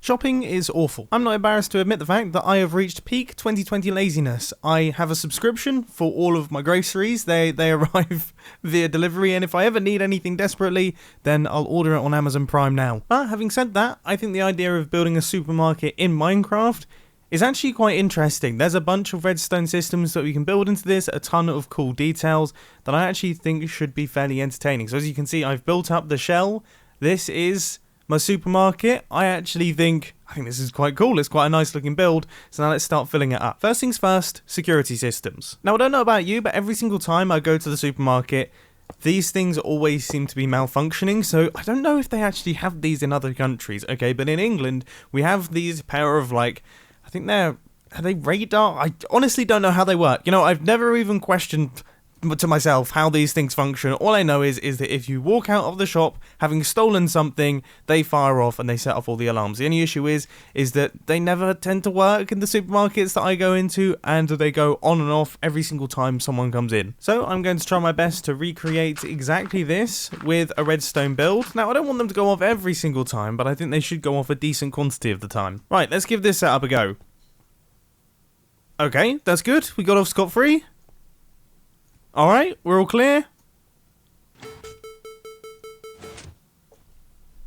Shopping is awful. I'm not embarrassed to admit the fact that I have reached peak 2020 laziness. I have a subscription for all of my groceries. They arrive via delivery, and if I ever need anything desperately, then I'll order it on Amazon Prime now. But having said that, I think the idea of building a supermarket in Minecraft is actually quite interesting. There's a bunch of redstone systems that we can build into this, a ton of cool details that I actually think should be fairly entertaining. So as you can see, I've built up the shell. This is my supermarket. I think this is quite cool. It's quite a nice looking build. So now let's start filling it up. First things first, security systems. Now I don't know about you, but every single time I go to the supermarket, these things always seem to be malfunctioning. So I don't know if they actually have these in other countries. Okay, but in England, we have these pair of are they radar? I honestly don't know how they work. You know, I've never even questioned to myself how these things function. All I know is that if you walk out of the shop having stolen something, they fire off and they set off all the alarms. The only issue is that they never tend to work in the supermarkets that I go into, and they go on and off every single time someone comes in. So I'm going to try my best to recreate exactly this with a redstone build. Now I don't want them to go off every single time, but I think they should go off a decent quantity of the time. Right, let's give this setup a go. Okay, that's good. We got off scot-free. Alright, we're all clear.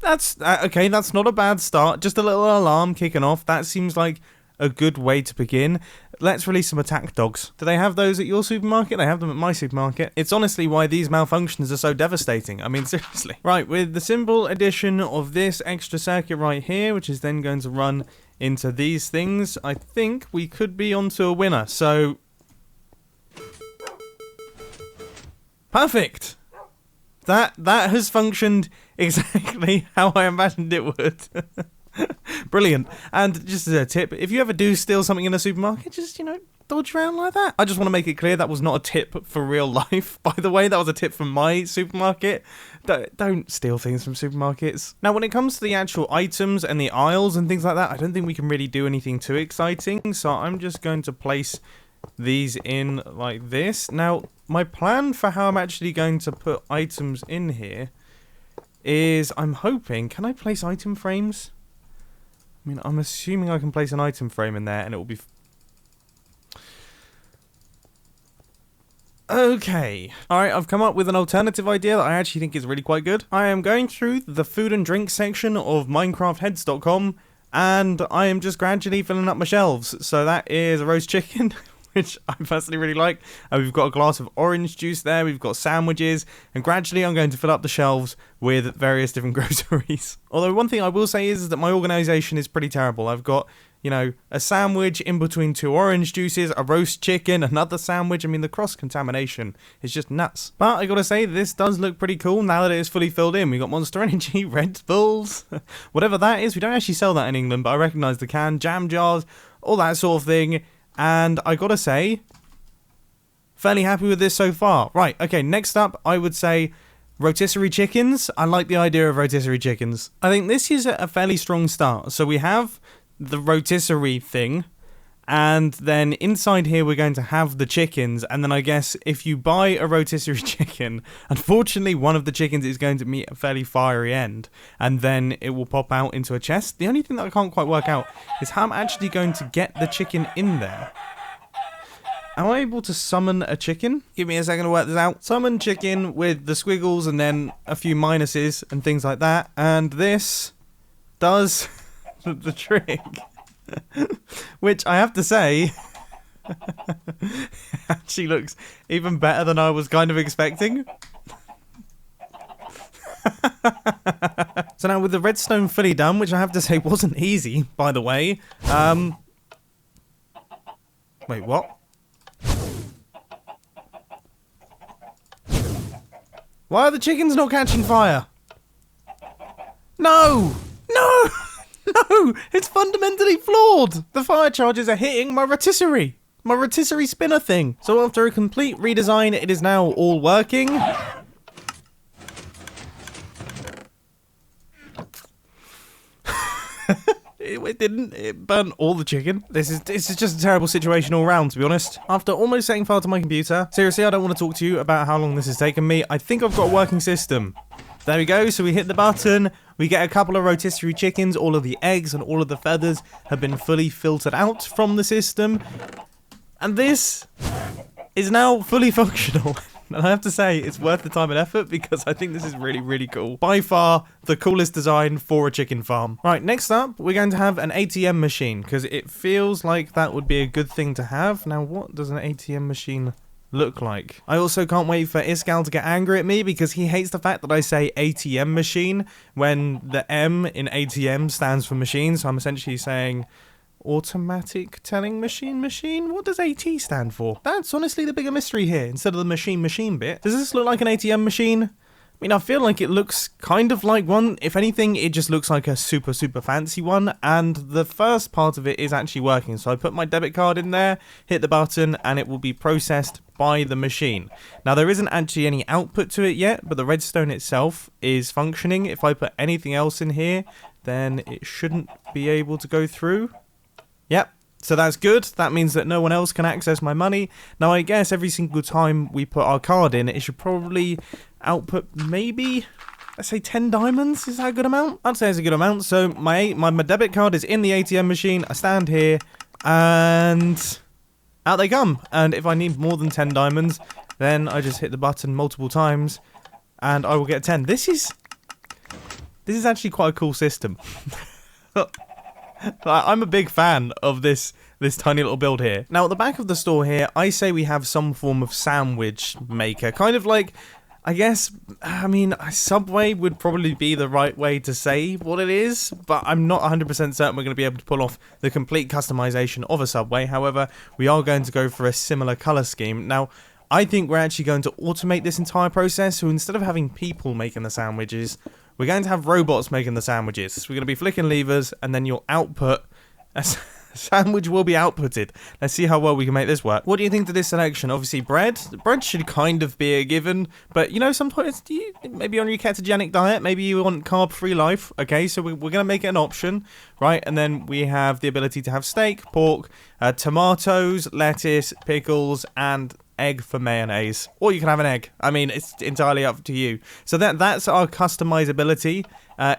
That's okay, that's not a bad start. Just a little alarm kicking off. That seems like a good way to begin. Let's release some attack dogs. Do they have those at your supermarket? They have them at my supermarket. It's honestly why these malfunctions are so devastating. I mean, seriously. Right, with the simple addition of this extra circuit right here, which is then going to run into these things, I think we could be onto a winner. So perfect! That has functioned exactly how I imagined it would. Brilliant. And just as a tip, if you ever do steal something in a supermarket, just, dodge around like that. I just want to make it clear that was not a tip for real life. By the way, that was a tip from my supermarket. Don't steal things from supermarkets. Now, when it comes to the actual items and the aisles and things like that, I don't think we can really do anything too exciting. So I'm just going to place these in like this. Now, my plan for how I'm actually going to put items in here is I'm hoping, can I place item frames? I mean, I'm assuming I can place an item frame in there and it will be okay. Alright, I've come up with an alternative idea that I actually think is really quite good. I am going through the food and drink section of minecraftheads.com and I am just gradually filling up my shelves. So that is a roast chicken, which I personally really like. We've got a glass of orange juice there, we've got sandwiches, and gradually I'm going to fill up the shelves with various different groceries. Although one thing I will say is that my organisation is pretty terrible. I've got, a sandwich in between two orange juices, a roast chicken, another sandwich. I mean, the cross-contamination is just nuts. But I gotta say, this does look pretty cool now that it is fully filled in. We got Monster Energy, Red Bulls, whatever that is. We don't actually sell that in England, but I recognise the can, jam jars, all that sort of thing. And I gotta say, fairly happy with this so far. Right, okay, next up, I would say rotisserie chickens. I like the idea of rotisserie chickens. I think this is a fairly strong start. So we have the rotisserie thing, and then inside here we're going to have the chickens, and then I guess if you buy a rotisserie chicken, unfortunately one of the chickens is going to meet a fairly fiery end, and then it will pop out into a chest. The only thing that I can't quite work out is how I'm actually going to get the chicken in there. Am I able to summon a chicken? Give me a second to work this out. Summon chicken with the squiggles and then a few minuses and things like that, and this does the trick. Which I have to say actually looks even better than I was kind of expecting. So now with the redstone fully done, which I have to say wasn't easy, by the way. Wait, what? Why are the chickens not catching fire? No! No! No! It's fundamentally flawed! The fire charges are hitting my rotisserie spinner thing. So after a complete redesign, it is now all working. It didn't. It burnt all the chicken. This is just a terrible situation all round, to be honest. After almost setting fire to my computer, seriously, I don't want to talk to you about how long this has taken me. I think I've got a working system. There we go, so we hit the button, we get a couple of rotisserie chickens, all of the eggs and all of the feathers have been fully filtered out from the system, and this is now fully functional. And I have to say, it's worth the time and effort because I think this is really, really cool. By far, the coolest design for a chicken farm. Right, next up, we're going to have an ATM machine because it feels like that would be a good thing to have. Now, what does an ATM machine look like? I also can't wait for Iskal to get angry at me because he hates the fact that I say ATM machine when the M in ATM stands for machine, so I'm essentially saying automatic telling machine. What does AT stand for? That's honestly the bigger mystery here instead of the machine bit. Does this look like an ATM machine? I mean, I feel like it looks kind of like one. If anything, it just looks like a super fancy one, and the first part of it is actually working. So I put my debit card in there, hit the button, and it will be processed by the machine. Now, there isn't actually any output to it yet, but the redstone itself is functioning. If I put anything else in here, then it shouldn't be able to go through. Yep. So that's good. That means that no one else can access my money. Now, I guess every single time we put our card in, it should probably output maybe, let's say 10 diamonds. Is that a good amount? I'd say it's a good amount. So my debit card is in the ATM machine. I stand here and out they come. And if I need more than 10 diamonds, then I just hit the button multiple times and I will get 10. This is actually quite a cool system. I'm a big fan of this tiny little build here. Now, at the back of the store here, I say we have some form of sandwich maker. Kind of like, I guess, I mean, Subway would probably be the right way to say what it is, but I'm not 100% certain we're going to be able to pull off the complete customization of a Subway. However, we are going to go for a similar color scheme. Now, I think we're actually going to automate this entire process, so instead of having people making the sandwiches, we're going to have robots making the sandwiches. We're going to be flicking levers, and then your output, a sandwich will be outputted. Let's see how well we can make this work. What do you think to this selection? Obviously, bread. Bread should kind of be a given, but you know, sometimes maybe on your ketogenic diet, maybe you want carb-free life. Okay, so we're going to make it an option, right? And then we have the ability to have steak, pork, tomatoes, lettuce, pickles, and egg for mayonnaise, or you can have an egg. I mean, it's entirely up to you. So that's our customizability.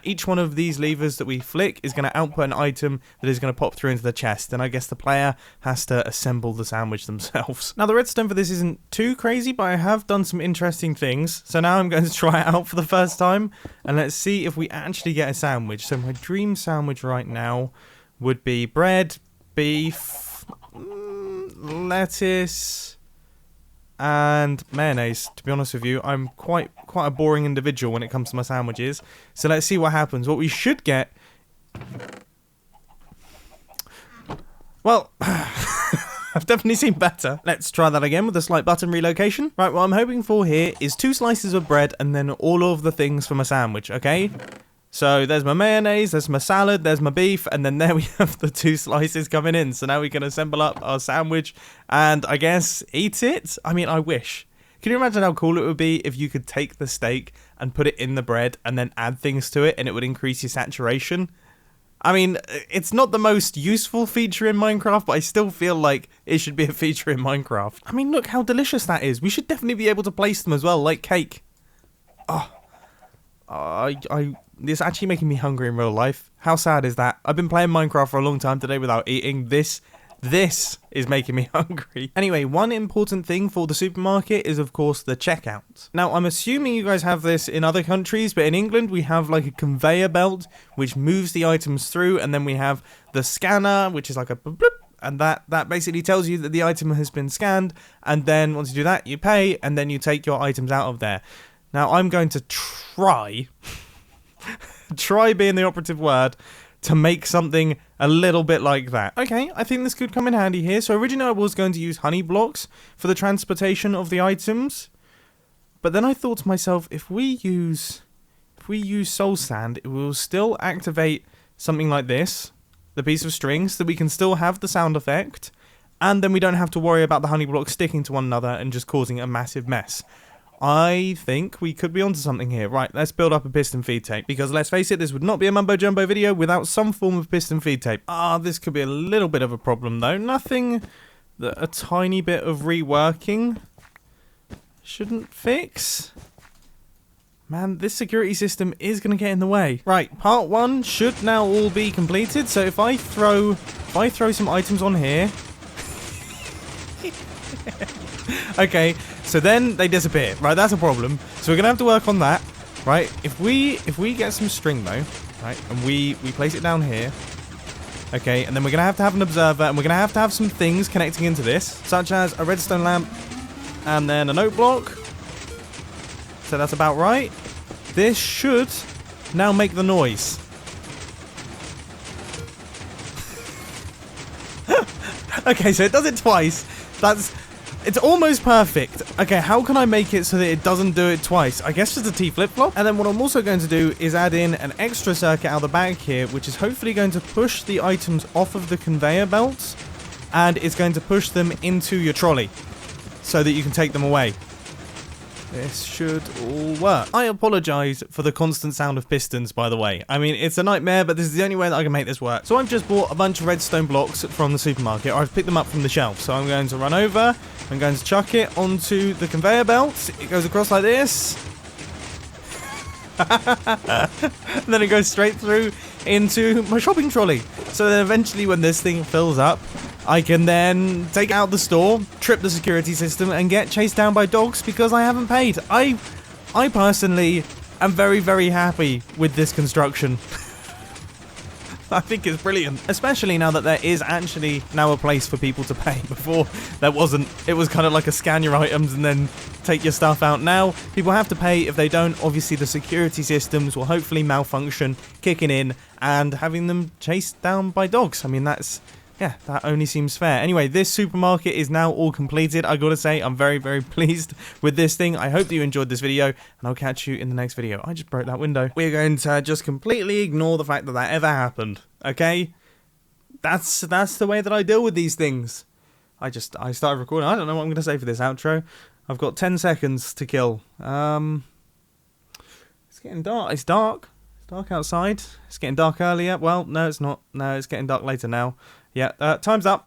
Each one of these levers that we flick is going to output an item that is going to pop through into the chest, and I guess the player has to assemble the sandwich themselves. Now, the redstone for this isn't too crazy, but I have done some interesting things. So now I'm going to try it out for the first time, and let's see if we actually get a sandwich. So my dream sandwich right now would be bread, beef, lettuce, and mayonnaise. To be honest with you, I'm quite a boring individual when it comes to my sandwiches. So let's see what happens. What we should get, well, I've definitely seen better. Let's try that again with a slight button relocation. Right, what I'm hoping for here is 2 slices of bread and then all of the things for my sandwich, okay? So there's my mayonnaise, there's my salad, there's my beef, and then there we have the 2 slices coming in. So now we can assemble up our sandwich and I guess eat it. I mean, I wish. Can you imagine how cool it would be if you could take the steak and put it in the bread and then add things to it and it would increase your saturation? I mean, it's not the most useful feature in Minecraft, but I still feel like it should be a feature in Minecraft. I mean, look how delicious that is. We should definitely be able to place them as well, like cake. Oh, it's actually making me hungry in real life. How sad is that? I've been playing Minecraft for a long time today without eating. This is making me hungry. Anyway, one important thing for the supermarket is, of course, the checkout. Now, I'm assuming you guys have this in other countries, but in England, we have like a conveyor belt, which moves the items through, and then we have the scanner, which is like a bloop, and that basically tells you that the item has been scanned, and then once you do that, you pay, and then you take your items out of there. Now, I'm going to try being the operative word, to make something a little bit like that. Okay, I think this could come in handy here. So originally I was going to use honey blocks for the transportation of the items, but then I thought to myself, if we use soul sand, it will still activate something like this, the piece of string, so that we can still have the sound effect, and then we don't have to worry about the honey blocks sticking to one another and just causing a massive mess. I think we could be onto something here. Right, let's build up a piston feed tape. Because let's face it, this would not be a Mumbo Jumbo video without some form of piston feed tape. This could be a little bit of a problem though. Nothing that a tiny bit of reworking shouldn't fix. Man, this security system is going to get in the way. Right, part 1 should now all be completed. So if I throw some items on here. Okay, so then they disappear. Right, that's a problem. So we're going to have to work on that. Right, if we get some string though, right, and we place it down here. Okay, and then we're going to have an observer, and we're going to have some things connecting into this, such as a redstone lamp and then a note block. So that's about right. This should now make the noise. Okay, so it does it twice. It's almost perfect. Okay, how can I make it so that it doesn't do it twice? I guess just a T flip-flop. And then what I'm also going to do is add in an extra circuit out the back here, which is hopefully going to push the items off of the conveyor belts, and it's going to push them into your trolley so that you can take them away. This should all work. I apologise for the constant sound of pistons, by the way. I mean, it's a nightmare, but this is the only way that I can make this work. So I've just bought a bunch of redstone blocks from the supermarket, or I've picked them up from the shelf. So I'm going to run over, I'm going to chuck it onto the conveyor belt. It goes across like this. And then it goes straight through into my shopping trolley. So then eventually when this thing fills up, I can then take out the store, trip the security system, and get chased down by dogs because I haven't paid. I personally am very, very happy with this construction. I think it's brilliant, especially now that there is actually now a place for people to pay. Before there wasn't. It was kind of like a scan your items and then take your stuff out. Now people have to pay. If they don't, obviously the security systems will hopefully malfunction, kicking in and having them chased down by dogs. I mean, yeah, that only seems fair. Anyway, this supermarket is now all completed. I gotta say, I'm very, very pleased with this thing. I hope that you enjoyed this video, and I'll catch you in the next video. I just broke that window. We're going to just completely ignore the fact that that ever happened, okay? That's the way that I deal with these things. I started recording. I don't know what I'm gonna say for this outro. I've got 10 seconds to kill. It's getting dark. It's dark. It's dark outside. It's getting dark earlier. Well, no, it's not. No, it's getting dark later now. Yeah, time's up.